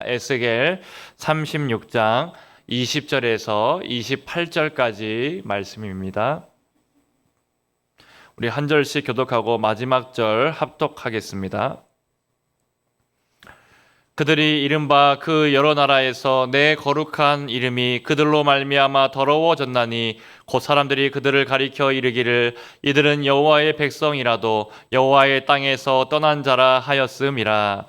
에스겔 36장 20절에서 28절까지 말씀입니다. 우리 한 절씩 교독하고 마지막 절 합독하겠습니다. 그들이 이른바 그 여러 나라에서 내 거룩한 이름이 그들로 말미암아 더러워졌나니 곧 사람들이 그들을 가리켜 이르기를 이들은 여호와의 백성이라도 여호와의 땅에서 떠난 자라 하였음이라.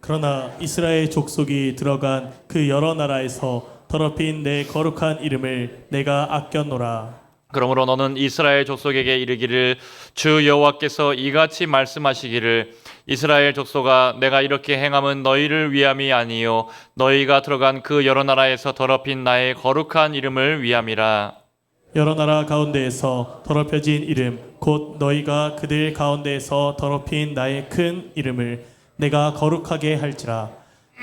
그러나 이스라엘 족속이 들어간 그 여러 나라에서 더럽힌 내 거룩한 이름을 내가 아꼈노라. 그러므로 너는 이스라엘 족속에게 이르기를 주 여호와께서 이같이 말씀하시기를 이스라엘 족속아 내가 이렇게 행함은 너희를 위함이 아니요 너희가 들어간 그 여러 나라에서 더럽힌 나의 거룩한 이름을 위함이라. 여러 나라 가운데에서 더럽혀진 이름 곧 너희가 그들 가운데에서 더럽힌 나의 큰 이름을 내가 거룩하게 할지라.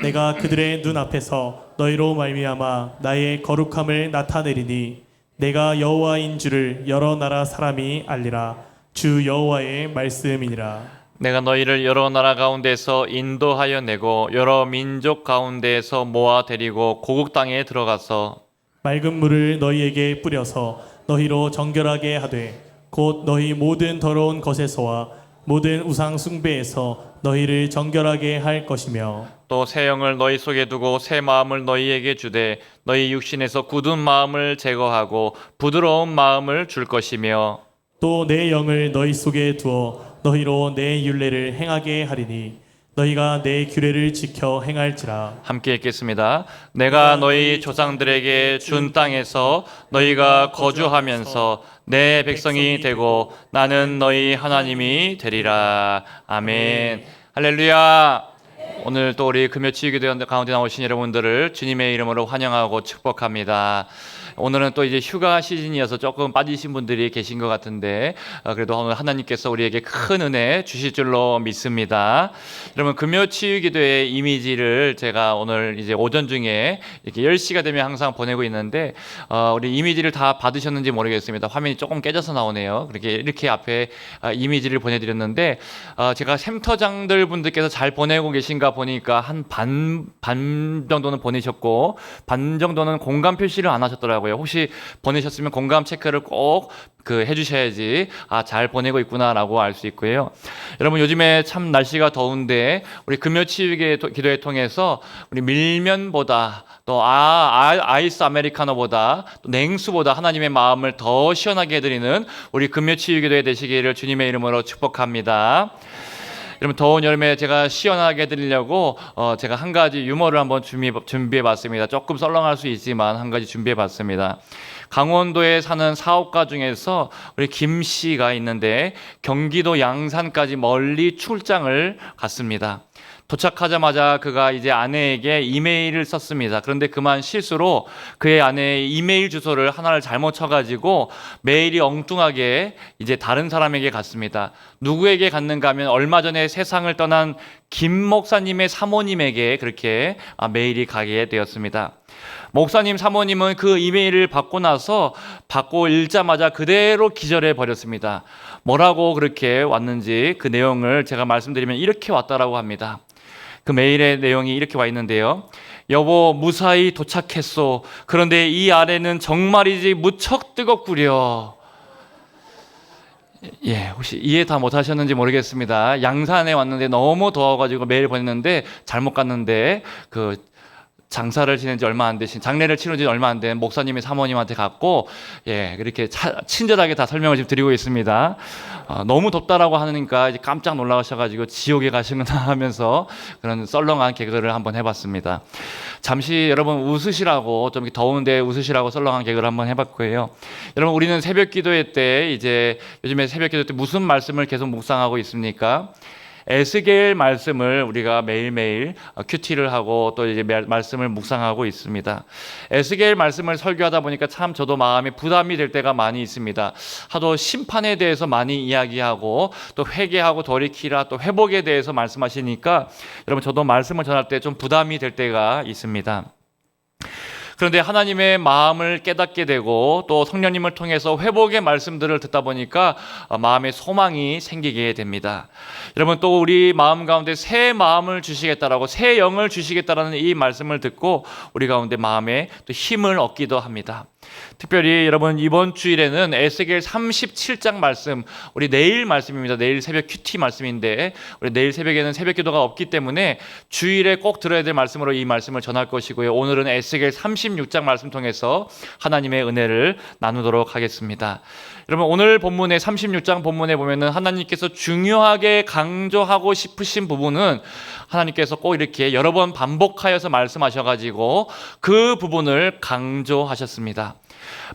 내가 그들의 눈앞에서 너희로 말미암아 나의 거룩함을 나타내리니 내가 여호와인 줄을 여러 나라 사람이 알리라. 주 여호와의 말씀이니라. 내가 너희를 여러 나라 가운데서 인도하여 내고 여러 민족 가운데에서 모아 데리고 고국 땅에 들어가서 맑은 물을 너희에게 뿌려서 너희로 정결하게 하되 곧 너희 모든 더러운 것에서와 모든 우상 숭배에서 너희를 정결하게 할 것이며 또 새 영을 너희 속에 두고 새 마음을 너희에게 주되 너희 육신에서 굳은 마음을 제거하고 부드러운 마음을 줄 것이며 또 내 영을 너희 속에 두어 너희로 내 율례를 행하게 하리니 너희가 내 규례를 지켜 행할지라. 함께 읽겠습니다. 내가 너희 조상들에게 준 땅에서 너희가 거주하면서 내 백성이 되고 나는 너희 하나님이 되리라. 아멘. 할렐루야. 오늘 또 우리 금요치유기도 가운데 나오신 여러분들을 주님의 이름으로 환영하고 축복합니다. 오늘은 또 이제 휴가 시즌이어서 조금 빠지신 분들이 계신 것 같은데 그래도 오늘 하나님께서 우리에게 큰 은혜 주실 줄로 믿습니다. 여러분 금요치유기도의 이미지를 제가 오늘 이제 오전 중에 이렇게 10시가 되면 항상 보내고 있는데 우리 이미지를 다 받으셨는지 모르겠습니다. 화면이 조금 깨져서 나오네요. 그렇게 이렇게 앞에 이미지를 보내드렸는데 제가 샘터장들 분들께서 잘 보내고 계신가 보니까 한 반 정도는 보내셨고 반 정도는 공감 표시를 안 하셨더라고요. 혹시 보내셨으면 공감 체크를 꼭 해주셔야지 잘 보내고 있구나라고 알 수 있고요. 여러분 요즘에 참 날씨가 더운데 우리 금요치유기도회 통해서 우리 밀면보다 또 아이스 아메리카노보다 또 냉수보다 하나님의 마음을 더 시원하게 해드리는 우리 금요치유기도회 되시기를 주님의 이름으로 축복합니다. 여러분 더운 여름에 제가 시원하게 해드리려고 제가 한 가지 유머를 한번 준비해봤습니다. 조금 썰렁할 수 있지만 한 가지 준비해봤습니다. 강원도에 사는 사업가 중에서 우리 김 씨가 있는데 경기도 양산까지 멀리 출장을 갔습니다. 도착하자마자 그가 이제 아내에게 이메일을 썼습니다. 그런데 그만 실수로 그의 아내의 이메일 주소를 하나를 잘못 쳐가지고 메일이 엉뚱하게 이제 다른 사람에게 갔습니다. 누구에게 갔는가 하면 얼마 전에 세상을 떠난 김 목사님의 사모님에게 그렇게 메일이 가게 되었습니다. 목사님 사모님은 그 이메일을 받고 나서 받고 읽자마자 그대로 기절해 버렸습니다. 뭐라고 그렇게 왔는지 그 내용을 제가 말씀드리면 이렇게 왔다라고 합니다. 그 메일의 내용이 이렇게 와 있는데요. 여보 무사히 도착했소. 그런데 이 아래는 정말이지 무척 뜨겁구려. 예, 혹시 이해 다 못하셨는지 모르겠습니다. 양산에 왔는데 너무 더워가지고 메일 보냈는데 잘못 갔는데 장사를 지낸 지 얼마 안 되신, 장례를 치른 지 얼마 안 된 목사님이 사모님한테 갔고, 예, 그렇게 친절하게 다 설명을 지금 드리고 있습니다. 너무 덥다라고 하니까 이제 깜짝 놀라셔가지고 지옥에 가시는구나 하면서 그런 썰렁한 개그를 한번 해봤습니다. 잠시 여러분 웃으시라고, 좀 더운데 웃으시라고 썰렁한 개그를 한번 해봤고요. 여러분, 우리는 새벽 기도회 때 이제 요즘에 새벽 기도 때 무슨 말씀을 계속 묵상하고 있습니까? 에스겔 말씀을 우리가 매일매일 큐티를 하고 또 이제 말씀을 묵상하고 있습니다. 에스겔 말씀을 설교하다 보니까 참 저도 마음이 부담이 될 때가 많이 있습니다. 하도 심판에 대해서 많이 이야기하고 또 회개하고 돌이키라 또 회복에 대해서 말씀하시니까 여러분 저도 말씀을 전할 때 좀 부담이 될 때가 있습니다. 그런데 하나님의 마음을 깨닫게 되고 또 성령님을 통해서 회복의 말씀들을 듣다 보니까 마음의 소망이 생기게 됩니다. 여러분, 또 우리 마음 가운데 새 마음을 주시겠다라고, 새 영을 주시겠다라는 이 말씀을 듣고 우리 가운데 마음에 또 힘을 얻기도 합니다. 특별히 여러분, 이번 주일에는 에스겔 37장 말씀, 우리 내일 말씀입니다. 내일 새벽 큐티 말씀인데 우리 내일 새벽에는 새벽 기도가 없기 때문에 주일에 꼭 들어야 될 말씀으로 이 말씀을 전할 것이고요. 오늘은 에스겔 36장 말씀 통해서 하나님의 은혜를 나누도록 하겠습니다. 여러분, 오늘 본문의 36장 본문에 보면은 하나님께서 중요하게 강조하고 싶으신 부분은 하나님께서 꼭 이렇게 여러 번 반복하여서 말씀하셔가지고 그 부분을 강조하셨습니다.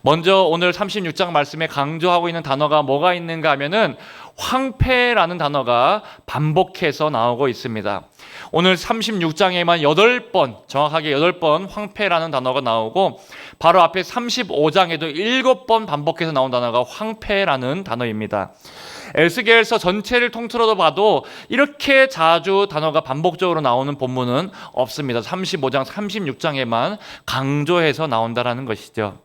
먼저 오늘 36장 말씀에 강조하고 있는 단어가 뭐가 있는가 하면은 황폐라는 단어가 반복해서 나오고 있습니다. 오늘 36장에만 8번, 정확하게 8번 황폐라는 단어가 나오고 바로 앞에 35장에도 7번 반복해서 나온 단어가 황폐라는 단어입니다. 에스겔서 전체를 통틀어도 봐도 이렇게 자주 단어가 반복적으로 나오는 본문은 없습니다. 35장, 36장에만 강조해서 나온다라는 것이죠.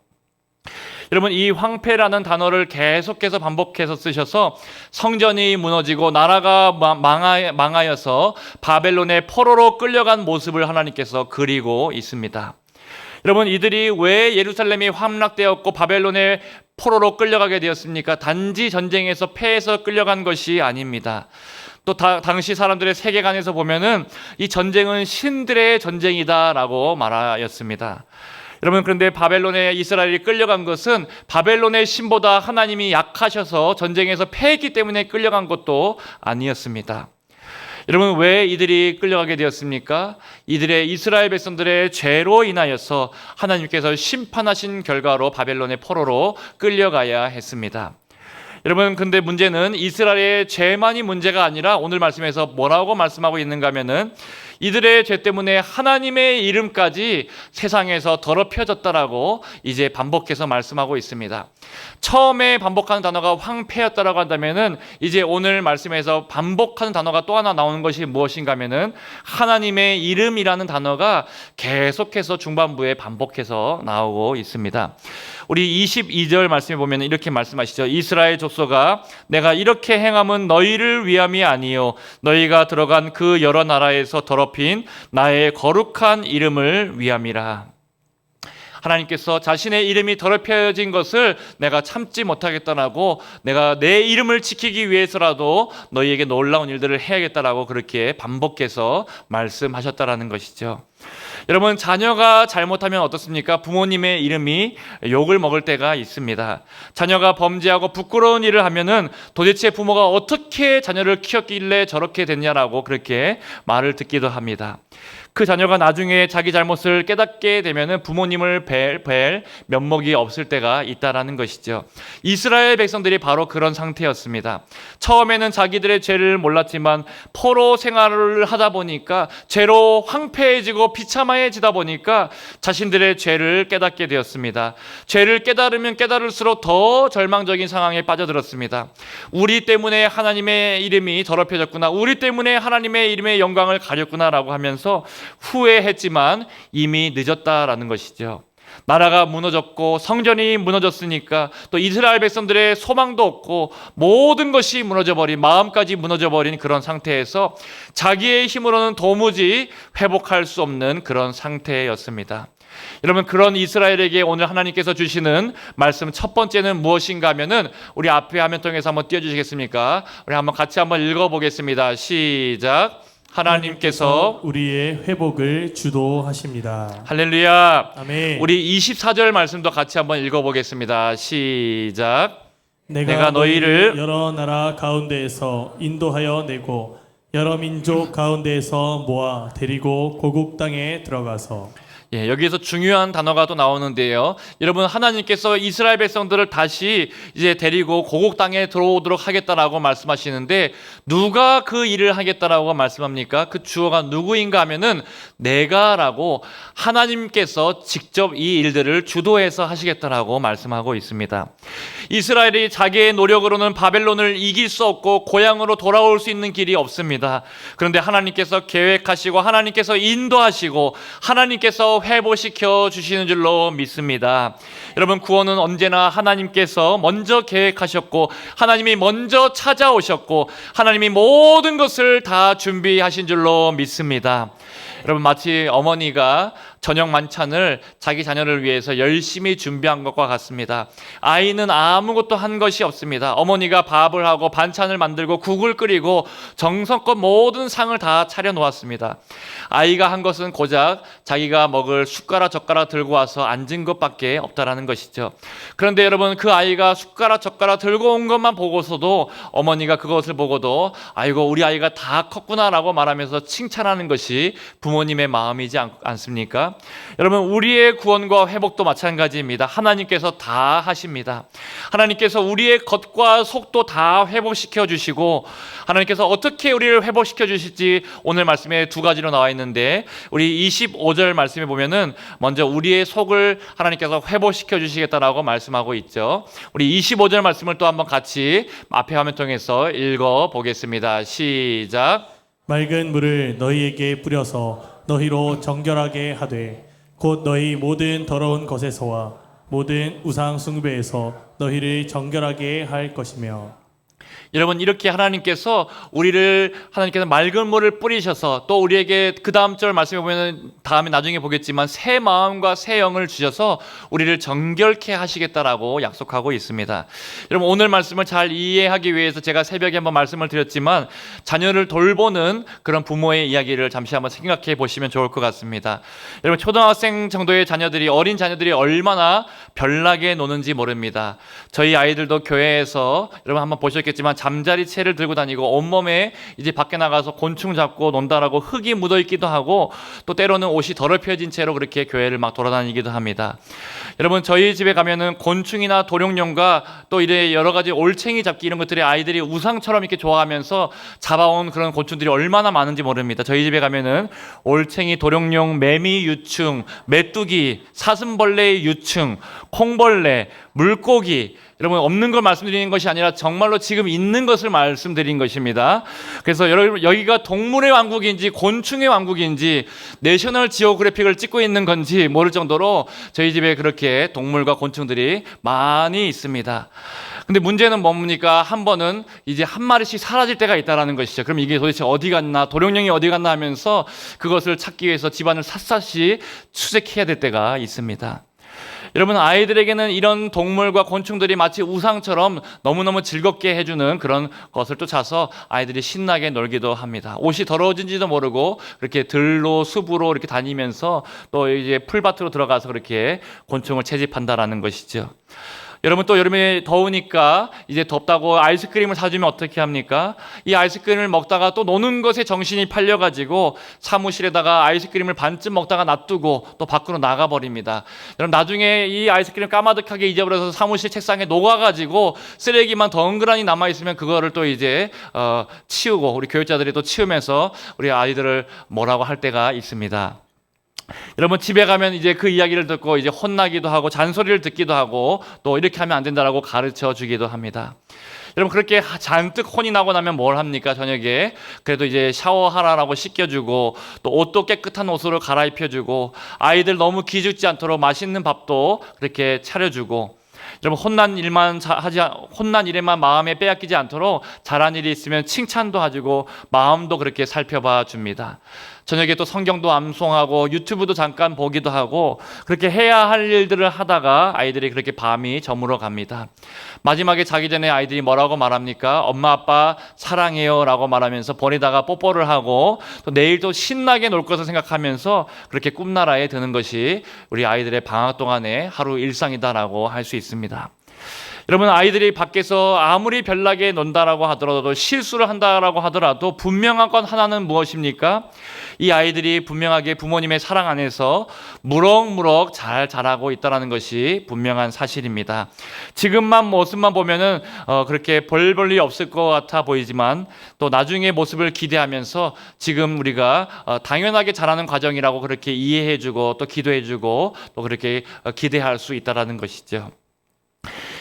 여러분, 이 황폐라는 단어를 계속해서 반복해서 쓰셔서 성전이 무너지고 나라가 망하여서 바벨론의 포로로 끌려간 모습을 하나님께서 그리고 있습니다. 여러분, 이들이 왜 예루살렘이 함락되었고 바벨론의 포로로 끌려가게 되었습니까? 단지 전쟁에서 패해서 끌려간 것이 아닙니다. 또 당시 사람들의 세계관에서 보면은 이 전쟁은 신들의 전쟁이다라고 말하였습니다. 여러분, 그런데 바벨론에 이스라엘이 끌려간 것은 바벨론의 신보다 하나님이 약하셔서 전쟁에서 패했기 때문에 끌려간 것도 아니었습니다. 여러분, 왜 이들이 끌려가게 되었습니까? 이들의 이스라엘 백성들의 죄로 인하여서 하나님께서 심판하신 결과로 바벨론의 포로로 끌려가야 했습니다. 여러분, 근데 문제는 이스라엘의 죄만이 문제가 아니라 오늘 말씀에서 뭐라고 말씀하고 있는가 하면은 이들의 죄 때문에 하나님의 이름까지 세상에서 더럽혀졌다라고 이제 반복해서 말씀하고 있습니다. 처음에 반복하는 단어가 황폐였다라고 한다면은 이제 오늘 말씀에서 반복하는 단어가 또 하나 나오는 것이 무엇인가 하면은 하나님의 이름이라는 단어가 계속해서 중반부에 반복해서 나오고 있습니다. 우리 22절 말씀에 보면 이렇게 말씀하시죠. 이스라엘 족속아, 내가 이렇게 행함은 너희를 위함이 아니요 너희가 들어간 그 여러 나라에서 더럽힌 나의 거룩한 이름을 위함이라. 하나님께서 자신의 이름이 더럽혀진 것을 내가 참지 못하겠다라고, 내가 내 이름을 지키기 위해서라도 너희에게 놀라운 일들을 해야겠다라고 그렇게 반복해서 말씀하셨다라는 것이죠. 여러분, 자녀가 잘못하면 어떻습니까? 부모님의 이름이 욕을 먹을 때가 있습니다. 자녀가 범죄하고 부끄러운 일을 하면은 도대체 부모가 어떻게 자녀를 키웠길래 저렇게 됐냐라고 그렇게 말을 듣기도 합니다. 그 자녀가 나중에 자기 잘못을 깨닫게 되면은 부모님을 뵐 면목이 없을 때가 있다라는 것이죠. 이스라엘 백성들이 바로 그런 상태였습니다. 처음에는 자기들의 죄를 몰랐지만 포로 생활을 하다 보니까 죄로 황폐해지고 비참해지다 보니까 자신들의 죄를 깨닫게 되었습니다. 죄를 깨달으면 깨달을수록 더 절망적인 상황에 빠져들었습니다. 우리 때문에 하나님의 이름이 더럽혀졌구나, 우리 때문에 하나님의 이름의 영광을 가렸구나라고 하면서 후회했지만 이미 늦었다라는 것이죠. 나라가 무너졌고 성전이 무너졌으니까 또 이스라엘 백성들의 소망도 없고 모든 것이 무너져버린, 마음까지 무너져버린 그런 상태에서 자기의 힘으로는 도무지 회복할 수 없는 그런 상태였습니다. 여러분, 그런 이스라엘에게 오늘 하나님께서 주시는 말씀 첫 번째는 무엇인가 하면은 우리 앞에 화면 통해서 한번 띄워주시겠습니까? 우리 한번 같이 한번 읽어보겠습니다. 시작. 하나님께서 우리의 회복을 주도하십니다. 할렐루야. 아멘. 우리 24절 말씀도 같이 한번 읽어보겠습니다. 시작. 내가 너희를 여러 나라 가운데에서 인도하여 내고 여러 민족 가운데에서 모아 데리고 고국 땅에 들어가서. 여기에서 중요한 단어가 또 나오는데요. 여러분, 하나님께서 이스라엘 백성들을 다시 이제 데리고 고국 땅에 들어오도록 하겠다라고 말씀하시는데 누가 그 일을 하겠다라고 말씀합니까? 그 주어가 누구인가 하면은 내가라고 하나님께서 직접 이 일들을 주도해서 하시겠다라고 말씀하고 있습니다. 이스라엘이 자기의 노력으로는 바벨론을 이길 수 없고 고향으로 돌아올 수 있는 길이 없습니다. 그런데 하나님께서 계획하시고 하나님께서 인도하시고 하나님께서 하나님께서 회복시켜 주시는 줄로 믿습니다. 여러분, 구원은 언제나 하나님께서 먼저 계획하셨고 하나님이 먼저 찾아오셨고 하나님이 모든 것을 다 준비하신 줄로 믿습니다. 여러분, 마치 어머니가 저녁 만찬을 자기 자녀를 위해서 열심히 준비한 것과 같습니다. 아이는 아무것도 한 것이 없습니다. 어머니가 밥을 하고 반찬을 만들고 국을 끓이고 정성껏 모든 상을 다 차려 놓았습니다. 아이가 한 것은 고작 자기가 먹을 숟가락 젓가락 들고 와서 앉은 것밖에 없다라는 것이죠. 그런데 여러분, 그 아이가 숟가락 젓가락 들고 온 것만 보고서도 어머니가 그것을 보고도 아이고, 우리 아이가 다 컸구나라고 말하면서 칭찬하는 것이 부모님의 마음이지 않습니까? 여러분, 우리의 구원과 회복도 마찬가지입니다. 하나님께서 다 하십니다. 하나님께서 우리의 겉과 속도 다 회복시켜 주시고 하나님께서 어떻게 우리를 회복시켜 주실지 오늘 말씀에 두 가지로 나와 있는데, 우리 25절 말씀에 보면은 먼저 우리의 속을 하나님께서 회복시켜 주시겠다라고 말씀하고 있죠. 우리 25절 말씀을 또 한번 같이 앞에 화면 통해서 읽어 보겠습니다. 시작. 맑은 물을 너희에게 뿌려서 너희로 정결하게 하되 곧 너희 모든 더러운 것에서와 모든 우상 숭배에서 너희를 정결하게 할 것이며. 여러분, 이렇게 하나님께서 맑은 물을 뿌리셔서 또 우리에게 그 다음 절 말씀해 보면 다음에 나중에 보겠지만 새 마음과 새 영을 주셔서 우리를 정결케 하시겠다라고 약속하고 있습니다. 여러분, 오늘 말씀을 잘 이해하기 위해서 제가 새벽에 한번 말씀을 드렸지만 자녀를 돌보는 그런 부모의 이야기를 잠시 한번 생각해 보시면 좋을 것 같습니다. 여러분, 초등학생 정도의 자녀들이, 어린 자녀들이 얼마나 별나게 노는지 모릅니다. 저희 아이들도 교회에서 여러분 한번 보셨겠지만 잠자리채를 들고 다니고 온몸에 이제 밖에 나가서 곤충 잡고 논다라고 흙이 묻어 있기도 하고 또 때로는 옷이 더럽혀진 채로 그렇게 교회를 막 돌아다니기도 합니다. 여러분, 저희 집에 가면은 곤충이나 도룡뇽과 또 이래 여러 가지 올챙이 잡기 이런 것들이 아이들이 우상처럼 이렇게 좋아하면서 잡아온 그런 곤충들이 얼마나 많은지 모릅니다. 저희 집에 가면은 올챙이, 도룡뇽, 매미 유충, 메뚜기, 사슴벌레의 유충, 콩벌레, 물고기, 여러분, 없는 걸 말씀드리는 것이 아니라 정말로 지금 있는 것을 말씀드린 것입니다. 그래서 여러분, 여기가 동물의 왕국인지 곤충의 왕국인지 내셔널 지오그래픽을 찍고 있는 건지 모를 정도로 저희 집에 그렇게 동물과 곤충들이 많이 있습니다. 근데 문제는 뭡니까? 한 번은 이제 한 마리씩 사라질 때가 있다라는 것이죠. 그럼 이게 도대체 어디 갔나, 도룡뇽이 어디 갔나 하면서 그것을 찾기 위해서 집안을 샅샅이 수색해야 될 때가 있습니다. 여러분, 아이들에게는 이런 동물과 곤충들이 마치 우상처럼 너무너무 즐겁게 해주는 그런 것을 쫓아서 아이들이 신나게 놀기도 합니다. 옷이 더러워진지도 모르고 그렇게 들로 숲으로 이렇게 다니면서 또 이제 풀밭으로 들어가서 그렇게 곤충을 채집한다라는 것이죠. 여러분, 또 여름에 더우니까 이제 덥다고 아이스크림을 사주면 어떻게 합니까? 이 아이스크림을 먹다가 또 노는 것에 정신이 팔려가지고 사무실에다가 아이스크림을 반쯤 먹다가 놔두고 또 밖으로 나가버립니다. 여러분, 나중에 이 아이스크림 까마득하게 잊어버려서 사무실 책상에 녹아가지고 쓰레기만 덩그러니 남아있으면 그거를 또 이제 치우고 우리 교육자들이 또 치우면서 우리 아이들을 뭐라고 할 때가 있습니다. 여러분, 집에 가면 이제 그 이야기를 듣고 이제 혼나기도 하고 잔소리를 듣기도 하고 또 이렇게 하면 안 된다라고 가르쳐 주기도 합니다. 여러분, 그렇게 잔뜩 혼이 나고 나면 뭘 합니까? 저녁에 그래도 이제 샤워하라라고 씻겨주고 또 옷도 깨끗한 옷으로 갈아입혀주고 아이들 너무 기죽지 않도록 맛있는 밥도 그렇게 차려주고, 여러분, 혼난 일에만 마음에 빼앗기지 않도록 잘한 일이 있으면 칭찬도 해주고 마음도 그렇게 살펴봐 줍니다. 저녁에 또 성경도 암송하고 유튜브도 잠깐 보기도 하고 그렇게 해야 할 일들을 하다가 아이들이 그렇게 밤이 저물어 갑니다. 마지막에 자기 전에 아이들이 뭐라고 말합니까? 엄마 아빠 사랑해요 라고 말하면서 버리다가 뽀뽀를 하고 또 내일 또 신나게 놀 것을 생각하면서 그렇게 꿈나라에 드는 것이 우리 아이들의 방학 동안의 하루 일상이다라고 할 수 있습니다. 여러분, 아이들이 밖에서 아무리 별나게 논다라고 하더라도 실수를 한다라고 하더라도 분명한 건 하나는 무엇입니까? 이 아이들이 분명하게 부모님의 사랑 안에서 무럭무럭 잘 자라고 있다는 것이 분명한 사실입니다. 지금만 모습만 보면은 그렇게 별 볼 일이 없을 것 같아 보이지만 또 나중에 모습을 기대하면서 지금 우리가 당연하게 자라는 과정이라고 그렇게 이해해주고 또 기도해주고 또 그렇게 기대할 수 있다는 것이죠.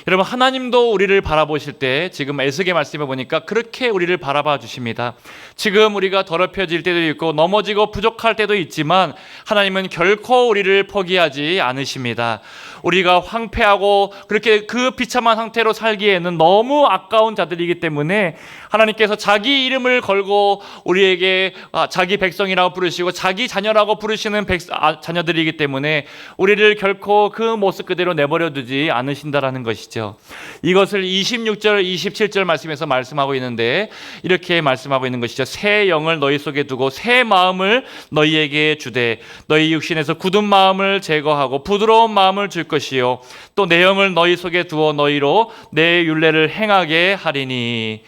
여러분, 하나님도 우리를 바라보실 때 지금 에스겔 말씀해 보니까 그렇게 우리를 바라봐 주십니다. 지금 우리가 더럽혀질 때도 있고 넘어지고 부족할 때도 있지만 하나님은 결코 우리를 포기하지 않으십니다. 우리가 황폐하고 그렇게 그 비참한 상태로 살기에는 너무 아까운 자들이기 때문에 하나님께서 자기 이름을 걸고 우리에게 자기 백성이라고 부르시고 자기 자녀라고 부르시는 자녀들이기 때문에 우리를 결코 그 모습 그대로 내버려 두지 않으신다라는 것이죠. 이것을 26절 27절 말씀에서 말씀하고 있는데 이렇게 말씀하고 있는 것이죠. 새 영을 너희 속에 두고 새 마음을 너희에게 주되 너희 육신에서 굳은 마음을 제거하고 부드러운 마음을 줄 것이요 또 내 영을 너희 속에 두어 너희로 내 율례를 행하게 하리니.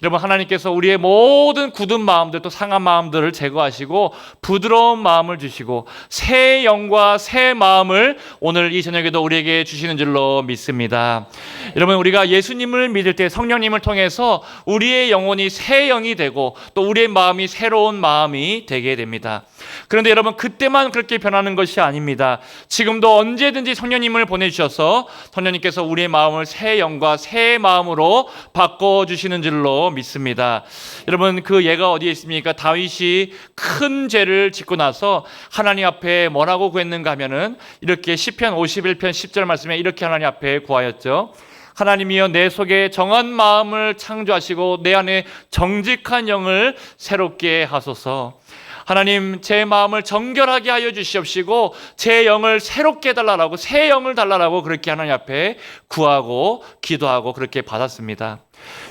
여러분, 하나님께서 우리의 모든 굳은 마음들 또 상한 마음들을 제거하시고 부드러운 마음을 주시고 새 영과 새 마음을 오늘 이 저녁에도 우리에게 주시는 줄로 믿습니다. 여러분, 우리가 예수님을 믿을 때 성령님을 통해서 우리의 영혼이 새 영이 되고 또 우리의 마음이 새로운 마음이 되게 됩니다. 그런데 여러분, 그때만 그렇게 변하는 것이 아닙니다. 지금도 언제든지 성령님을 보내주셔서 성령님께서 우리의 마음을 새 영과 새 마음으로 바꿔주시는 줄로 믿습니다. 여러분, 그 예가 어디에 있습니까? 다윗이 큰 죄를 짓고 나서 하나님 앞에 뭐라고 구했는가 하면은 이렇게 시편 51편 10절 말씀에 이렇게 하나님 앞에 구하였죠. 하나님이여 내 속에 정한 마음을 창조하시고 내 안에 정직한 영을 새롭게 하소서. 하나님, 제 마음을 정결하게 하여 주시옵시고 제 영을 새롭게 달라라고 새 영을 달라라고 그렇게 하나님 앞에 구하고 기도하고 그렇게 받았습니다.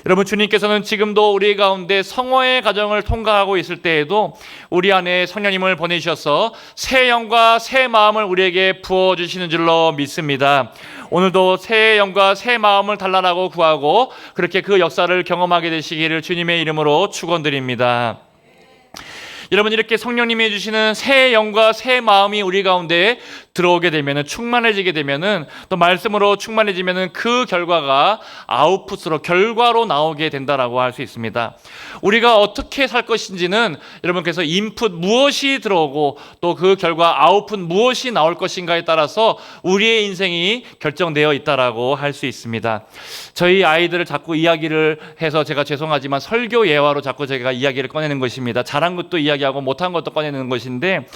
여러분, 주님께서는 지금도 우리 가운데 성화의 과정을 통과하고 있을 때에도 우리 안에 성령님을 보내주셔서 새 영과 새 마음을 우리에게 부어주시는 줄로 믿습니다. 오늘도 새 영과 새 마음을 달라라고 구하고 그렇게 그 역사를 경험하게 되시기를 주님의 이름으로 축원드립니다. 여러분, 이렇게 성령님이 해주시는 새 영과 새 마음이 우리 가운데 들어오게 되면은 충만해지게 되면은 또 말씀으로 충만해지면은 그 결과가 아웃풋으로 결과로 나오게 된다라고 할 수 있습니다. 우리가 어떻게 살 것인지는 여러분께서 인풋 무엇이 들어오고 또 그 결과 아웃풋 무엇이 나올 것인가에 따라서 우리의 인생이 결정되어 있다라고 할 수 있습니다. 저희 아이들을 자꾸 이야기를 해서 제가 죄송하지만 설교 예화로 자꾸 제가 이야기를 꺼내는 것입니다. 잘한 것도 이야기하고 못한 것도 꺼내는 것인데,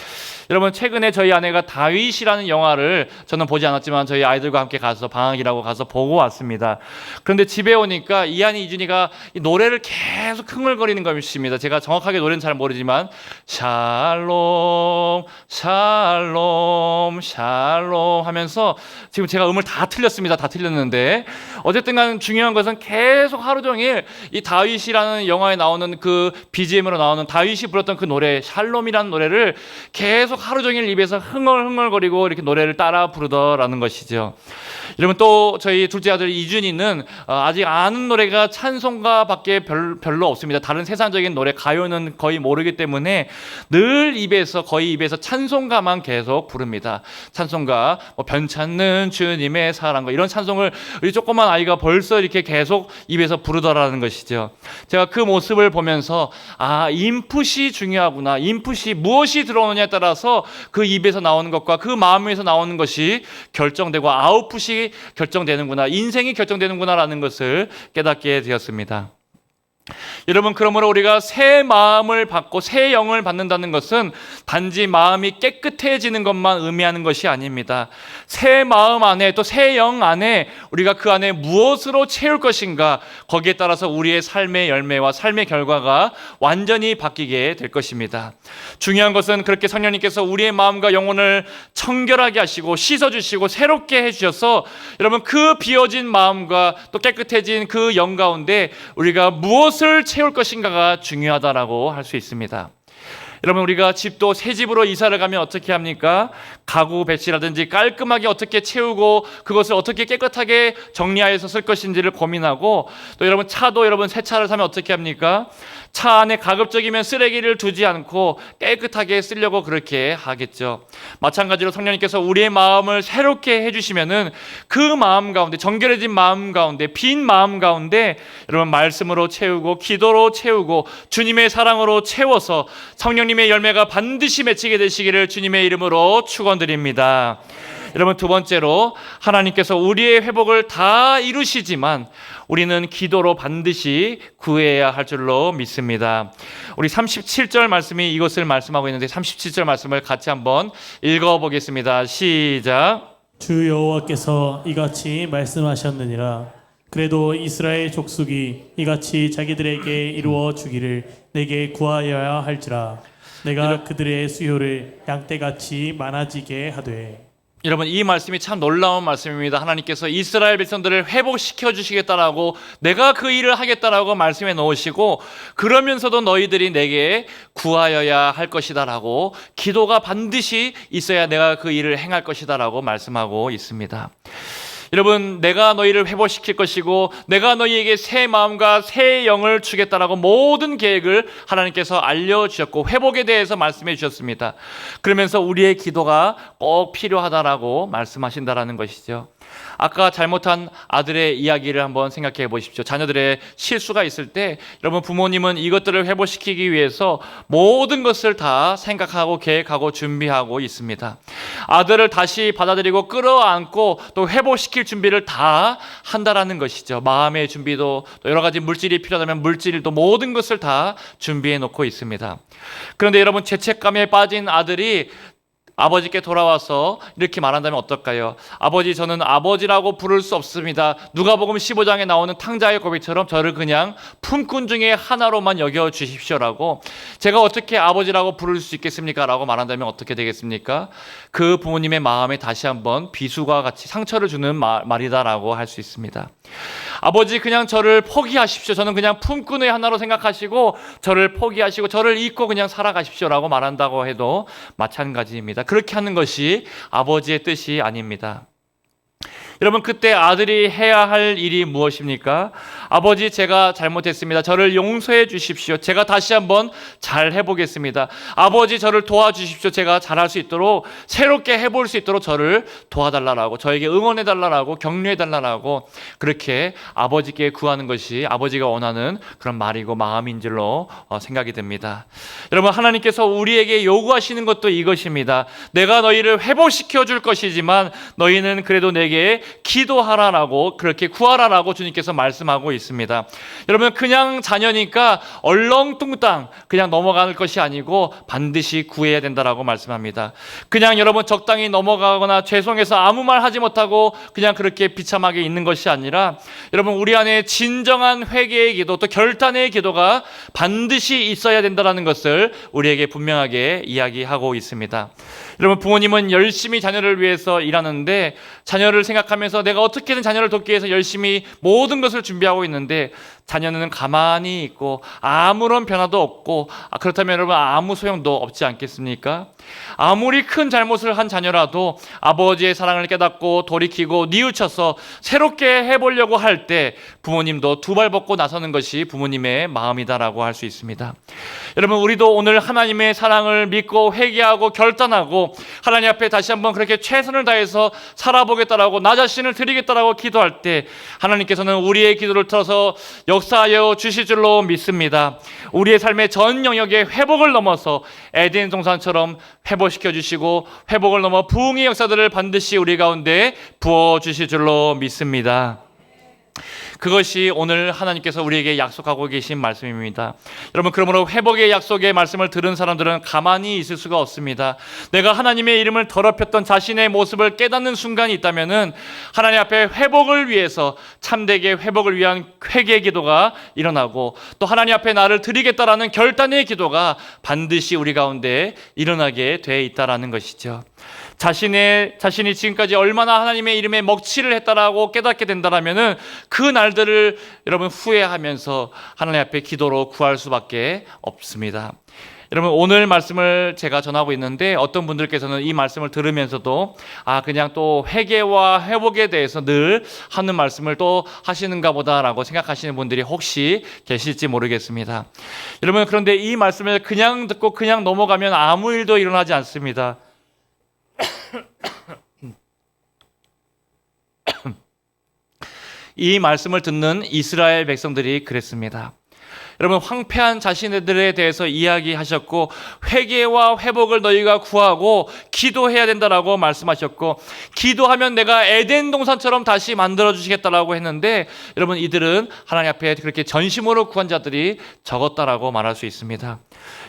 여러분, 최근에 저희 아내가 다윗이라는 영화를 저는 보지 않았지만 저희 아이들과 함께 가서 방학이라고 가서 보고 왔습니다. 그런데 집에 오니까 이한이 이준이가 이 노래를 계속 흥얼거리는 것입니다. 제가 정확하게 노래는 잘 모르지만 샬롬 샬롬 샬롬 하면서 지금 제가 음을 다 틀렸습니다. 다 틀렸는데 어쨌든 간 중요한 것은 계속 하루 종일 이 다윗이라는 영화에 나오는 그 BGM으로 나오는 다윗이 불렀던 그 노래 샬롬이라는 노래를 계속 하루 종일 입에서 흥얼흥얼거리고 이렇게 노래를 따라 부르더라는 것이죠. 여러분, 또 저희 둘째 아들 이준이는 아직 아는 노래가 찬송가밖에 별로 없습니다. 다른 세상적인 노래, 가요는 거의 모르기 때문에 늘 거의 입에서 찬송가만 계속 부릅니다. 찬송가, 변찮는 주님의 사랑과 이런 찬송을 우리 조그만 아이가 벌써 이렇게 계속 입에서 부르더라는 것이죠. 제가 그 모습을 보면서 인풋이 중요하구나. 인풋이 무엇이 들어오느냐에 따라서 그 입에서 나오는 것과 그 마음에서 나오는 것이 결정되고 아웃풋이 결정되는구나, 인생이 결정되는구나라는 것을 깨닫게 되었습니다. 여러분, 그러므로 우리가 새 마음을 받고 새 영을 받는다는 것은 단지 마음이 깨끗해지는 것만 의미하는 것이 아닙니다. 새 마음 안에 또 새 영 안에 우리가 그 안에 무엇으로 채울 것인가, 거기에 따라서 우리의 삶의 열매와 삶의 결과가 완전히 바뀌게 될 것입니다. 중요한 것은 그렇게 성령님께서 우리의 마음과 영혼을 청결하게 하시고 씻어주시고 새롭게 해주셔서 여러분, 그 비워진 마음과 또 깨끗해진 그 영 가운데 우리가 무엇을 채울 것인가가 중요하다라고 할 수 있습니다. 여러분, 우리가 집도 새 집으로 이사를 가면 어떻게 합니까? 가구 배치라든지 깔끔하게 어떻게 채우고 그것을 어떻게 깨끗하게 정리하여서 쓸 것인지를 고민하고, 또 여러분, 차도 여러분 새 차를 사면 어떻게 합니까? 차 안에 가급적이면 쓰레기를 두지 않고 깨끗하게 쓰려고 그렇게 하겠죠. 마찬가지로 성령님께서 우리의 마음을 새롭게 해주시면은 그 마음 가운데, 정결해진 마음 가운데, 빈 마음 가운데 여러분 말씀으로 채우고 기도로 채우고 주님의 사랑으로 채워서 성령님의 열매가 반드시 맺히게 되시기를 주님의 이름으로 축원드립니다. 여러분, 두 번째로 하나님께서 우리의 회복을 다 이루시지만 우리는 기도로 반드시 구해야 할 줄로 믿습니다. 우리 37절 말씀이 이것을 말씀하고 있는데 37절 말씀을 같이 한번 읽어보겠습니다. 시작. 주 여호와께서 이같이 말씀하셨느니라. 그래도 이스라엘 족속이 이같이 자기들에게 이루어 주기를 내게 구하여야 할지라. 내가 그들의 수요를 양떼같이 많아지게 하되. 여러분, 이 말씀이 참 놀라운 말씀입니다. 하나님께서 이스라엘 백성들을 회복시켜 주시겠다라고, 내가 그 일을 하겠다라고 말씀해 놓으시고, 그러면서도 너희들이 내게 구하여야 할 것이다라고, 기도가 반드시 있어야 내가 그 일을 행할 것이다라고 말씀하고 있습니다. 여러분, 내가 너희를 회복시킬 것이고 내가 너희에게 새 마음과 새 영을 주겠다라고 모든 계획을 하나님께서 알려주셨고 회복에 대해서 말씀해 주셨습니다. 그러면서 우리의 기도가 꼭 필요하다라고 말씀하신다라는 것이죠. 아까 잘못한 아들의 이야기를 한번 생각해 보십시오. 자녀들의 실수가 있을 때 여러분, 부모님은 이것들을 회복시키기 위해서 모든 것을 다 생각하고 계획하고 준비하고 있습니다. 아들을 다시 받아들이고 끌어안고 또 회복시킬 준비를 다 한다라는 것이죠. 마음의 준비도, 또 여러 가지 물질이 필요하다면 물질도, 모든 것을 다 준비해 놓고 있습니다. 그런데 여러분, 죄책감에 빠진 아들이 아버지께 돌아와서 이렇게 말한다면 어떨까요? 아버지, 저는 아버지라고 부를 수 없습니다. 누가복음 15장에 나오는 탕자의 고백처럼 저를 그냥 품꾼 중에 하나로만 여겨 주십시오라고, 제가 어떻게 아버지라고 부를 수 있겠습니까? 라고 말한다면 어떻게 되겠습니까? 그 부모님의 마음에 다시 한번 비수가 같이 상처를 주는 말이다라고 할 수 있습니다. 아버지, 그냥 저를 포기하십시오. 저는 그냥 품꾼의 하나로 생각하시고 저를 포기하시고 저를 잊고 그냥 살아가십시오라고 말한다고 해도 마찬가지입니다. 그렇게 하는 것이 아버지의 뜻이 아닙니다. 여러분, 그때 아들이 해야 할 일이 무엇입니까? 아버지, 제가 잘못했습니다. 저를 용서해 주십시오. 제가 다시 한번 잘 해보겠습니다. 아버지, 저를 도와주십시오. 제가 잘할 수 있도록, 새롭게 해볼 수 있도록 저를 도와달라고, 저에게 응원해달라고, 격려해달라고, 그렇게 아버지께 구하는 것이 아버지가 원하는 그런 말이고 마음인 줄로 생각이 됩니다. 여러분, 하나님께서 우리에게 요구하시는 것도 이것입니다. 내가 너희를 회복시켜 줄 것이지만 너희는 그래도 내게 기도하라라고, 그렇게 구하라라고 주님께서 말씀하고 있습니다. 여러분, 그냥 자녀니까 얼렁뚱땅 그냥 넘어갈 것이 아니고 반드시 구해야 된다라고 말씀합니다. 그냥 여러분 적당히 넘어가거나 죄송해서 아무 말 하지 못하고 그냥 그렇게 비참하게 있는 것이 아니라, 여러분, 우리 안에 진정한 회개의 기도, 또 결단의 기도가 반드시 있어야 된다라는 것을 우리에게 분명하게 이야기하고 있습니다. 여러분, 부모님은 열심히 자녀를 위해서 일하는데, 자녀를 생각하면서 내가 어떻게든 자녀를 돕기 위해서 열심히 모든 것을 준비하고 있는데, 자녀는 가만히 있고 아무런 변화도 없고, 그렇다면 여러분, 아무 소용도 없지 않겠습니까? 아무리 큰 잘못을 한 자녀라도 아버지의 사랑을 깨닫고 돌이키고 뉘우쳐서 새롭게 해보려고 할 때 부모님도 두 발 벗고 나서는 것이 부모님의 마음이다라고 할 수 있습니다. 여러분, 우리도 오늘 하나님의 사랑을 믿고 회개하고 결단하고 하나님 앞에 다시 한번 그렇게 최선을 다해서 살아보겠다라고, 나 자신을 드리겠다라고 기도할 때 하나님께서는 우리의 기도를 들어서 역사하여 주실 줄로 믿습니다. 우리의 삶의 전 영역의 회복을 넘어서 에덴 동산처럼 회복시켜 주시고 회복을 넘어 부흥의 역사들을 반드시 우리 가운데 부어 주실 줄로 믿습니다. 그것이 오늘 하나님께서 우리에게 약속하고 계신 말씀입니다. 여러분, 그러므로 회복의 약속의 말씀을 들은 사람들은 가만히 있을 수가 없습니다. 내가 하나님의 이름을 더럽혔던 자신의 모습을 깨닫는 순간이 있다면은 하나님 앞에 회복을 위해서, 참되게 회복을 위한 회개의 기도가 일어나고, 또 하나님 앞에 나를 드리겠다라는 결단의 기도가 반드시 우리 가운데 일어나게 돼 있다라는 것이죠. 자신이 지금까지 얼마나 하나님의 이름에 먹칠을 했다라고 깨닫게 된다라면은 그 날들을 여러분 후회하면서 하나님 앞에 기도로 구할 수밖에 없습니다. 여러분, 오늘 말씀을 제가 전하고 있는데 어떤 분들께서는 이 말씀을 들으면서도 그냥 또 회개와 회복에 대해서 늘 하는 말씀을 또 하시는가 보다라고 생각하시는 분들이 혹시 계실지 모르겠습니다. 여러분, 그런데 이 말씀을 그냥 듣고 그냥 넘어가면 아무 일도 일어나지 않습니다. 이 말씀을 듣는 이스라엘 백성들이 그랬습니다. 여러분, 황폐한 자신들에 대해서 이야기하셨고 회개와 회복을 너희가 구하고 기도해야 된다라고 말씀하셨고, 기도하면 내가 에덴 동산처럼 다시 만들어 주시겠다라고 했는데, 여러분, 이들은 하나님 앞에 그렇게 전심으로 구한 자들이 적었다라고 말할 수 있습니다.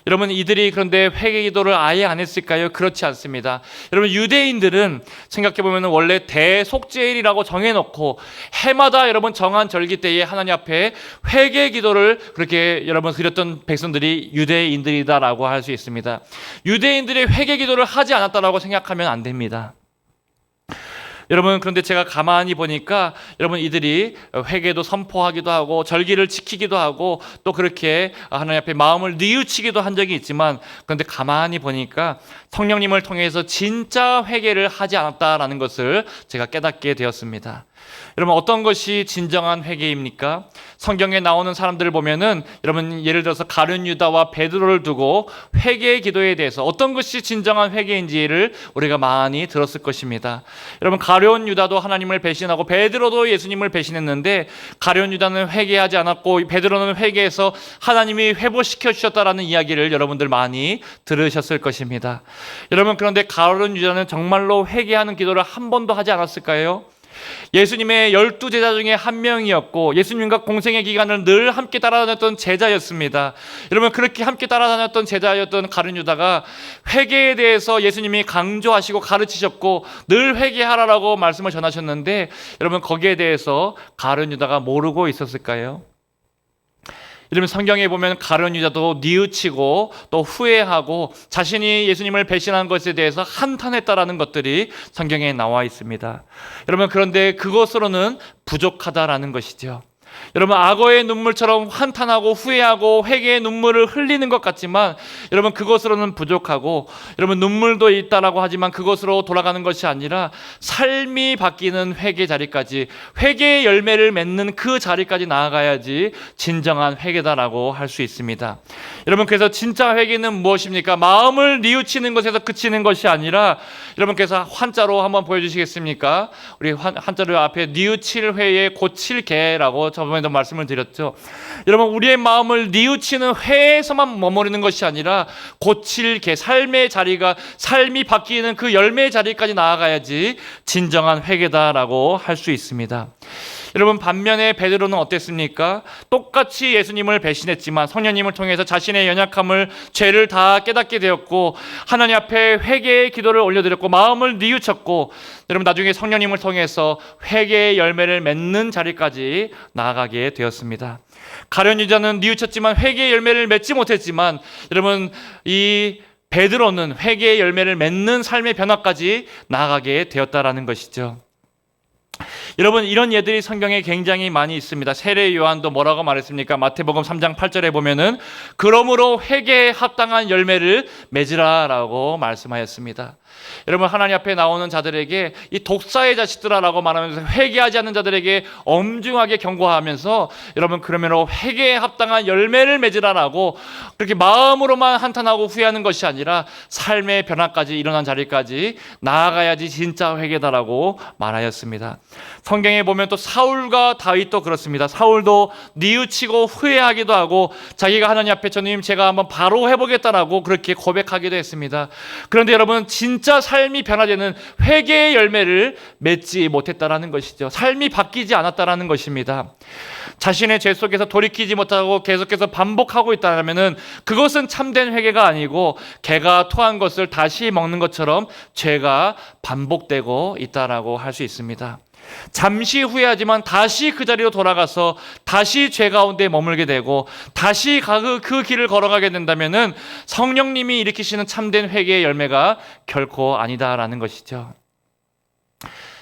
여러분, 이들이 그런데 회개 기도를 아예 안 했을까요? 그렇지 않습니다. 여러분, 유대인들은 생각해보면 원래 대속죄일이라고 정해놓고 해마다 여러분 정한 절기 때에 하나님 앞에 회개 기도를 그렇게 여러분 드렸던 백성들이 유대인들이다라고 할 수 있습니다. 유대인들이 회개 기도를 하지 않았다라고 생각하면 안 됩니다. 여러분, 그런데 제가 가만히 보니까 여러분, 이들이 회개도 선포하기도 하고 절기를 지키기도 하고 또 그렇게 하나님 앞에 마음을 뉘우치기도 한 적이 있지만, 그런데 가만히 보니까 성령님을 통해서 진짜 회개를 하지 않았다라는 것을 제가 깨닫게 되었습니다. 여러분, 어떤 것이 진정한 회개입니까? 성경에 나오는 사람들을 보면은 여러분, 예를 들어서 가룟 유다와 베드로를 두고 회개의 기도에 대해서 어떤 것이 진정한 회개인지를 우리가 많이 들었을 것입니다. 여러분, 가룟 유다도 하나님을 배신하고 베드로도 예수님을 배신했는데, 가룟 유다는 회개하지 않았고 베드로는 회개해서 하나님이 회복시켜 주셨다라는 이야기를 여러분들 많이 들으셨을 것입니다. 여러분, 그런데 가룟 유다는 정말로 회개하는 기도를 한 번도 하지 않았을까요? 예수님의 12제자 중에 한 명이었고 예수님과 공생의 기간을 늘 함께 따라다녔던 제자였습니다. 여러분, 그렇게 함께 따라다녔던 제자였던 가룟 유다가 회개에 대해서 예수님이 강조하시고 가르치셨고 늘 회개하라라고 말씀을 전하셨는데, 여러분, 거기에 대해서 가룟 유다가 모르고 있었을까요? 이러면 성경에 보면 가룟 유다도 뉘우치고 또 후회하고 자신이 예수님을 배신한 것에 대해서 한탄했다라는 것들이 성경에 나와 있습니다. 여러분, 그런데 그것으로는 부족하다라는 것이죠. 여러분, 악어의 눈물처럼 한탄하고 후회하고 회개의 눈물을 흘리는 것 같지만 여러분, 그것으로는 부족하고, 여러분, 눈물도 있다라고 하지만 그것으로 돌아가는 것이 아니라 삶이 바뀌는 회개 자리까지, 회개의 열매를 맺는 그 자리까지 나아가야지 진정한 회개다라고 할 수 있습니다. 여러분, 그래서 진짜 회개는 무엇입니까? 마음을 뉘우치는 것에서 그치는 것이 아니라, 여러분께서 한자로 한번 보여주시겠습니까? 우리 한자로 앞에 뉘우칠 회에 고칠 개라고 저번에도 말씀을 드렸죠. 여러분, 우리의 마음을 뉘우치는 회에서만 머무르는 것이 아니라 고칠 개, 삶의 자리가, 삶이 바뀌는 그 열매의 자리까지 나아가야지 진정한 회개다라고 할 수 있습니다. 여러분, 반면에 베드로는 어땠습니까? 똑같이 예수님을 배신했지만 성령님을 통해서 자신의 연약함을, 죄를 다 깨닫게 되었고 하나님 앞에 회개의 기도를 올려드렸고 마음을 뉘우쳤고, 여러분, 나중에 성령님을 통해서 회개의 열매를 맺는 자리까지 나아가게 되었습니다. 가룟 유다는 뉘우쳤지만 회개의 열매를 맺지 못했지만, 여러분, 이 베드로는 회개의 열매를 맺는 삶의 변화까지 나아가게 되었다라는 것이죠. 여러분, 이런 예들이 성경에 굉장히 많이 있습니다. 세례 요한도 뭐라고 말했습니까? 마태복음 3장 8절에 보면은 그러므로 회개에 합당한 열매를 맺으라라고 말씀하였습니다. 여러분, 하나님 앞에 나오는 자들에게 이 독사의 자식들아라고 말하면서 회개하지 않는 자들에게 엄중하게 경고하면서, 여러분, 그러므로 회개에 합당한 열매를 맺으라라고 그렇게 마음으로만 한탄하고 후회하는 것이 아니라 삶의 변화까지 일어난 자리까지 나아가야지 진짜 회개다라고 말하였습니다. 성경에 보면 또 사울과 다윗도 그렇습니다. 사울도 뉘우치고 후회하기도 하고 자기가 하나님 앞에 주님, 제가 한번 바로 해보겠다라고 그렇게 고백하기도 했습니다. 그런데 여러분, 진짜 삶이 변화되는 회개의 열매를 맺지 못했다라는 것이죠. 삶이 바뀌지 않았다라는 것입니다. 자신의 죄 속에서 돌이키지 못하고 계속해서 반복하고 있다면 그것은 참된 회개가 아니고 개가 토한 것을 다시 먹는 것처럼 죄가 반복되고 있다라고 할 수 있습니다. 잠시 후회하지만 다시 그 자리로 돌아가서 다시 죄 가운데 머물게 되고 다시 그 길을 걸어가게 된다면 성령님이 일으키시는 참된 회개의 열매가 결코 아니다라는 것이죠.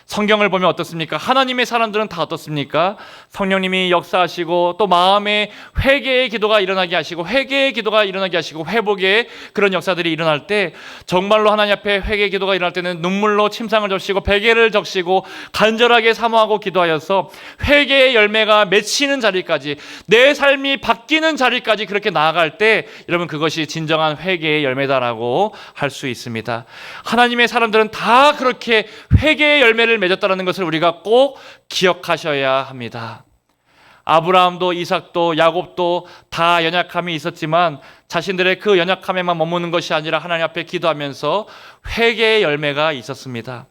성경을 보면 어떻습니까? 하나님의 사람들은 다 어떻습니까? 성령님이 역사하시고 또 마음에 회개의 기도가 일어나게 하시고 회개의 기도가 일어나게 하시고 회복의 그런 역사들이 일어날 때, 정말로 하나님 앞에 회개의 기도가 일어날 때는 눈물로 침상을 적시고 베개를 적시고 간절하게 사모하고 기도하여서 회개의 열매가 맺히는 자리까지, 내 삶이 바뀌는 자리까지 그렇게 나아갈 때, 여러분, 그것이 진정한 회개의 열매다라고 할 수 있습니다. 하나님의 사람들은 다 그렇게 회개의 열매를 맺었다는 것을 우리가 꼭 기억하셔야 합니다. 아브라함도 이삭도 야곱도 다 연약함이 있었지만 자신들의 그 연약함에만 머무는 것이 아니라 하나님 앞에 기도하면서 회개의 열매가 있었습니다.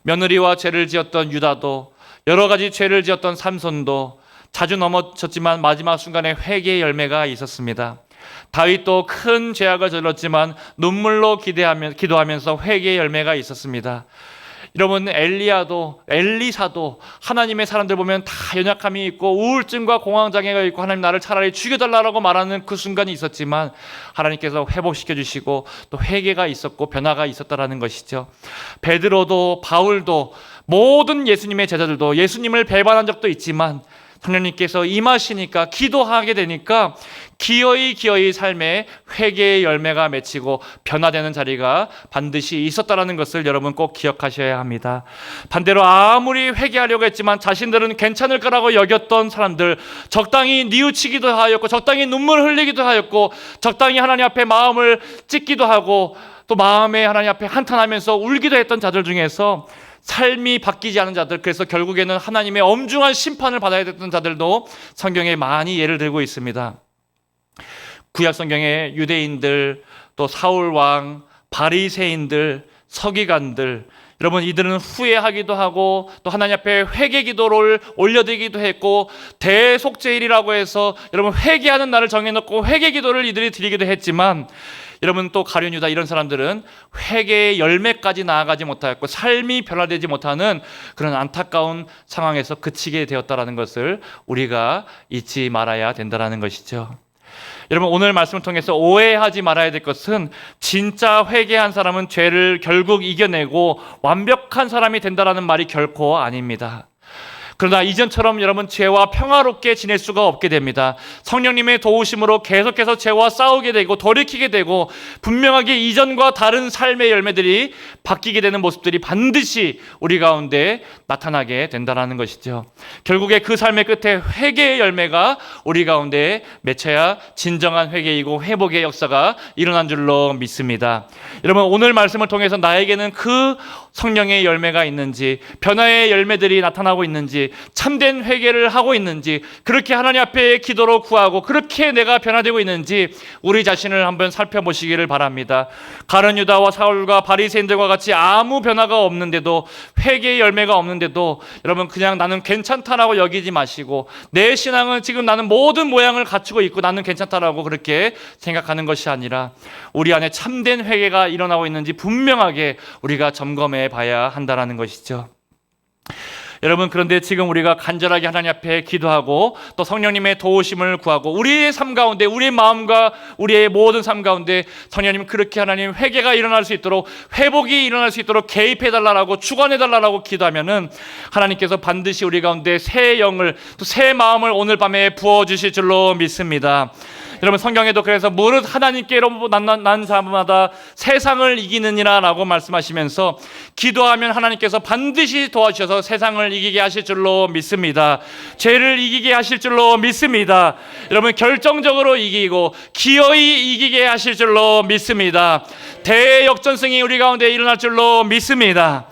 며느리와 죄를 지었던 유다도, 여러 가지 죄를 지었던 삼손도 자주 넘어졌지만 마지막 순간에 회개의 열매가 있었습니다. 다윗도 큰 죄악을 저질렀지만 눈물로 기도하면서 회개의 열매가 있었습니다. 여러분, 엘리사도 하나님의 사람들 보면 다 연약함이 있고 우울증과 공황장애가 있고 하나님 나를 차라리 죽여달라고 말하는 그 순간이 있었지만 하나님께서 회복시켜 주시고 또 회개가 있었고 변화가 있었다라는 것이죠. 베드로도 바울도 모든 예수님의 제자들도 예수님을 배반한 적도 있지만 성령님께서 임하시니까 기도하게 되니까 기어이 삶에 회개의 열매가 맺히고 변화되는 자리가 반드시 있었다는 것을 여러분 꼭 기억하셔야 합니다. 반대로 아무리 회개하려고 했지만 자신들은 괜찮을 거라고 여겼던 사람들, 적당히 뉘우치기도 하였고 적당히 눈물 흘리기도 하였고 적당히 하나님 앞에 마음을 찢기도 하고 또 마음에 하나님 앞에 한탄하면서 울기도 했던 자들 중에서 삶이 바뀌지 않은 자들, 그래서 결국에는 하나님의 엄중한 심판을 받아야 됐던 자들도 성경에 많이 예를 들고 있습니다. 구약 성경에 유대인들, 또 사울 왕, 바리새인들, 서기관들, 여러분 이들은 후회하기도 하고 또 하나님 앞에 회개 기도를 올려드리기도 했고 대속죄일이라고 해서 여러분 회개하는 날을 정해놓고 회개 기도를 이들이 드리기도 했지만 여러분 또 가룟 유다 이런 사람들은 회개의 열매까지 나아가지 못하였고 삶이 변화되지 못하는 그런 안타까운 상황에서 그치게 되었다라는 것을 우리가 잊지 말아야 된다는 것이죠. 여러분 오늘 말씀을 통해서 오해하지 말아야 될 것은 진짜 회개한 사람은 죄를 결국 이겨내고 완벽한 사람이 된다라는 말이 결코 아닙니다. 그러나 이전처럼 여러분 죄와 평화롭게 지낼 수가 없게 됩니다. 성령님의 도우심으로 계속해서 죄와 싸우게 되고 돌이키게 되고 분명하게 이전과 다른 삶의 열매들이 바뀌게 되는 모습들이 반드시 우리 가운데 나타나게 된다는 것이죠. 결국에 그 삶의 끝에 회개의 열매가 우리 가운데 맺혀야 진정한 회개이고 회복의 역사가 일어난 줄로 믿습니다. 여러분 오늘 말씀을 통해서 나에게는 그 성령의 열매가 있는지, 변화의 열매들이 나타나고 있는지, 참된 회개를 하고 있는지, 그렇게 하나님 앞에 기도로 구하고 그렇게 내가 변화되고 있는지 우리 자신을 한번 살펴보시기를 바랍니다. 가룟 유다와 사울과 바리새인들과 같이 아무 변화가 없는데도, 회개의 열매가 없는데도 여러분 그냥 나는 괜찮다라고 여기지 마시고 내 신앙은 지금 나는 모든 모양을 갖추고 있고 나는 괜찮다라고 그렇게 생각하는 것이 아니라 우리 안에 참된 회개가 일어나고 있는지 분명하게 우리가 점검해 봐야 한다는 것이죠. 여러분 그런데 지금 우리가 간절하게 하나님 앞에 기도하고 또 성령님의 도우심을 구하고 우리의 삶 가운데 우리의 마음과 우리의 모든 삶 가운데 성령님 그렇게 하나님 회개가 일어날 수 있도록 회복이 일어날 수 있도록 개입해달라고 축원해달라고 기도하면은 하나님께서 반드시 우리 가운데 새 영을 또 새 마음을 오늘 밤에 부어주실 줄로 믿습니다. 여러분 성경에도 그래서 무릇 하나님께로 난 자마다 세상을 이기느니라 라고 말씀하시면서 기도하면 하나님께서 반드시 도와주셔서 세상을 이기게 하실 줄로 믿습니다. 죄를 이기게 하실 줄로 믿습니다. 여러분 결정적으로 이기고 기어이 이기게 하실 줄로 믿습니다. 대역전승이 우리 가운데 일어날 줄로 믿습니다.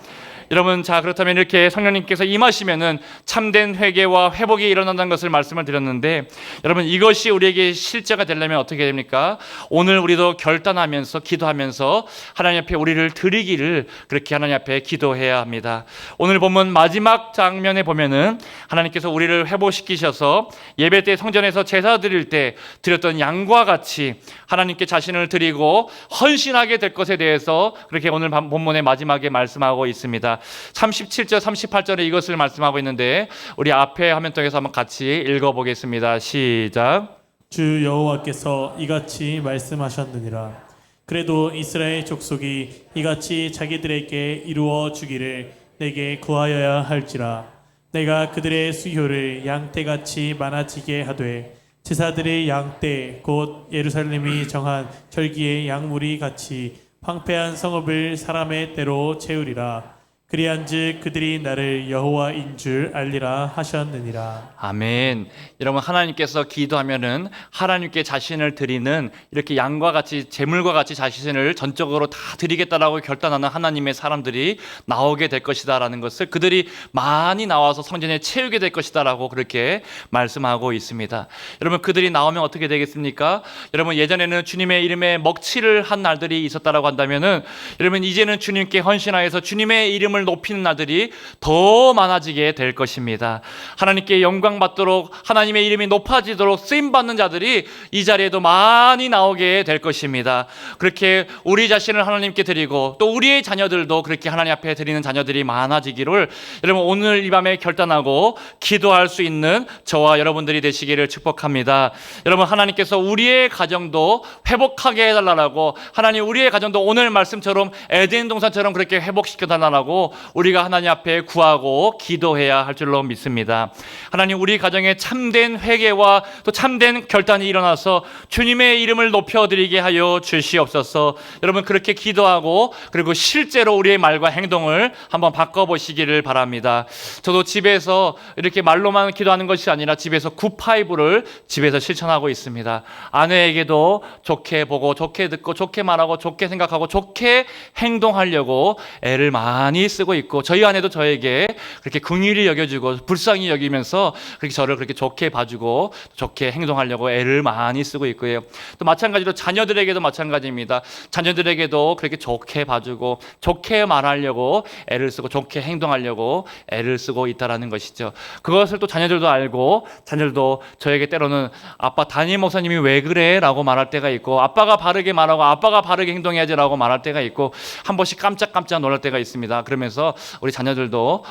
여러분 자 그렇다면 이렇게 성령님께서 임하시면은 참된 회개와 회복이 일어난다는 것을 말씀을 드렸는데 여러분 이것이 우리에게 실제가 되려면 어떻게 됩니까? 오늘 우리도 결단하면서 기도하면서 하나님 앞에 우리를 드리기를 그렇게 하나님 앞에 기도해야 합니다. 오늘 본문 마지막 장면에 보면은 하나님께서 우리를 회복시키셔서 예배 때 성전에서 제사 드릴 때 드렸던 양과 같이 하나님께 자신을 드리고 헌신하게 될 것에 대해서 그렇게 오늘 본문의 마지막에 말씀하고 있습니다. 37절 38절에 이것을 말씀하고 있는데 우리 앞에 화면 통해서 한번 같이 읽어보겠습니다. 시작. 주 여호와께서 이같이 말씀하셨느니라. 그래도 이스라엘 족속이 이같이 자기들에게 이루어 주기를 내게 구하여야 할지라. 내가 그들의 수효를 양떼같이 많아지게 하되 제사들의 양떼 곧 예루살렘이 정한 절기의 양무리 같이 황폐한 성읍을 사람의 때로 채우리라. 그리한즉 그들이 나를 여호와인 줄 알리라 하셨느니라. 아멘. 여러분, 하나님께서 기도하면은 하나님께 자신을 드리는, 이렇게 양과 같이 제물과 같이 자신을 전적으로 다 드리겠다라고 결단하는 하나님의 사람들이 나오게 될 것이다라는 것을, 그들이 많이 나와서 성전에 채우게 될 것이다라고 그렇게 말씀하고 있습니다. 여러분, 그들이 나오면 어떻게 되겠습니까? 여러분, 예전에는 주님의 이름에 먹칠을 한 날들이 있었다라고 한다면은, 여러분, 이제는 주님께 헌신하여서 주님의 이름을 높이는 날들이 더 많아지게 될 것입니다. 하나님께 영광 받도록, 하나님의 이름이 높아지도록 쓰임 받는 자들이 이 자리에도 많이 나오게 될 것입니다. 그렇게 우리 자신을 하나님께 드리고 또 우리의 자녀들도 그렇게 하나님 앞에 드리는 자녀들이 많아지기를 여러분, 오늘 이 밤에 결단하고 기도할 수 있는 저와 여러분들이 되시기를 축복합니다. 여러분, 하나님께서 우리의 가정도 회복하게 해달라고, 하나님 우리의 가정도 오늘 말씀처럼 에덴 동산처럼 그렇게 회복시켜 달라고 우리가 하나님 앞에 구하고 기도해야 할 줄로 믿습니다. 하나님, 우리 가정에 참된 회개와 또 참된 결단이 일어나서 주님의 이름을 높여드리게 하여 주시옵소서. 여러분, 그렇게 기도하고 그리고 실제로 우리의 말과 행동을 한번 바꿔보시기를 바랍니다. 저도 집에서 이렇게 말로만 기도하는 것이 아니라 집에서 굿파이브를 집에서 실천하고 있습니다. 아내에게도 좋게 보고 좋게 듣고 좋게 말하고 좋게 생각하고 좋게 행동하려고 애를 많이 쓰고 있고, 저희 아내도 저에게 그렇게 긍휼히 여겨주고 불쌍히 여기면서 그렇게 저를 그렇게 좋게 봐주고 좋게 행동하려고 애를 많이 쓰고 있고요. 또 마찬가지로 자녀들에게도 마찬가지입니다. 자녀들에게도 그렇게 좋게 봐주고 좋게 말하려고 애를 쓰고 좋게 행동하려고 애를 쓰고 있다라는 것이죠. 그것을 또 자녀들도 알고, 자녀들도 저에게 때로는 아빠 담임 목사님이 왜 그래? 라고 말할 때가 있고, 아빠가 바르게 말하고 아빠가 바르게 행동해야지 라고 말할 때가 있고, 한 번씩 깜짝깜짝 놀랄 때가 있습니다. 그러면서 우리 자녀들도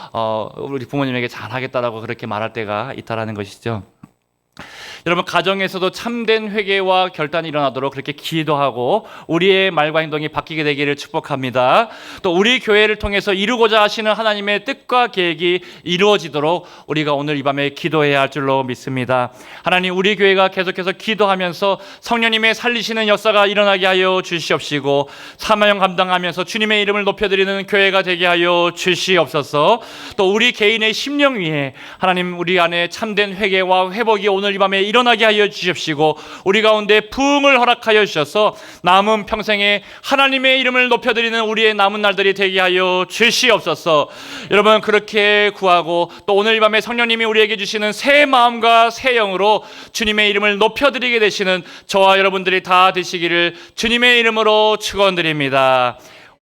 우리 부모님에게 잘하겠다라고 그렇게 말할 때가 있다라는 것이죠. 여러분, 가정에서도 참된 회개와 결단이 일어나도록 그렇게 기도하고 우리의 말과 행동이 바뀌게 되기를 축복합니다. 또 우리 교회를 통해서 이루고자 하시는 하나님의 뜻과 계획이 이루어지도록 우리가 오늘 이 밤에 기도해야 할 줄로 믿습니다. 하나님, 우리 교회가 계속해서 기도하면서 성령님의 살리시는 역사가 일어나게 하여 주시옵시고, 사명 감당하면서 주님의 이름을 높여드리는 교회가 되게 하여 주시옵소서. 또 우리 개인의 심령 위에 하나님, 우리 안에 참된 회개와 회복이 오늘 이 밤에 일어나게 하여 주십시고, 우리 가운데 부흥을 허락하여 주셔서 남은 평생에 하나님의 이름을 높여드리는 우리의 남은 날들이 되게 하여 주시옵소서. 여러분, 그렇게 구하고 또 오늘 이 밤에 성령님이 우리에게 주시는 새 마음과 새 영으로 주님의 이름을 높여드리게 되시는 저와 여러분들이 다 되시기를 주님의 이름으로 축원드립니다.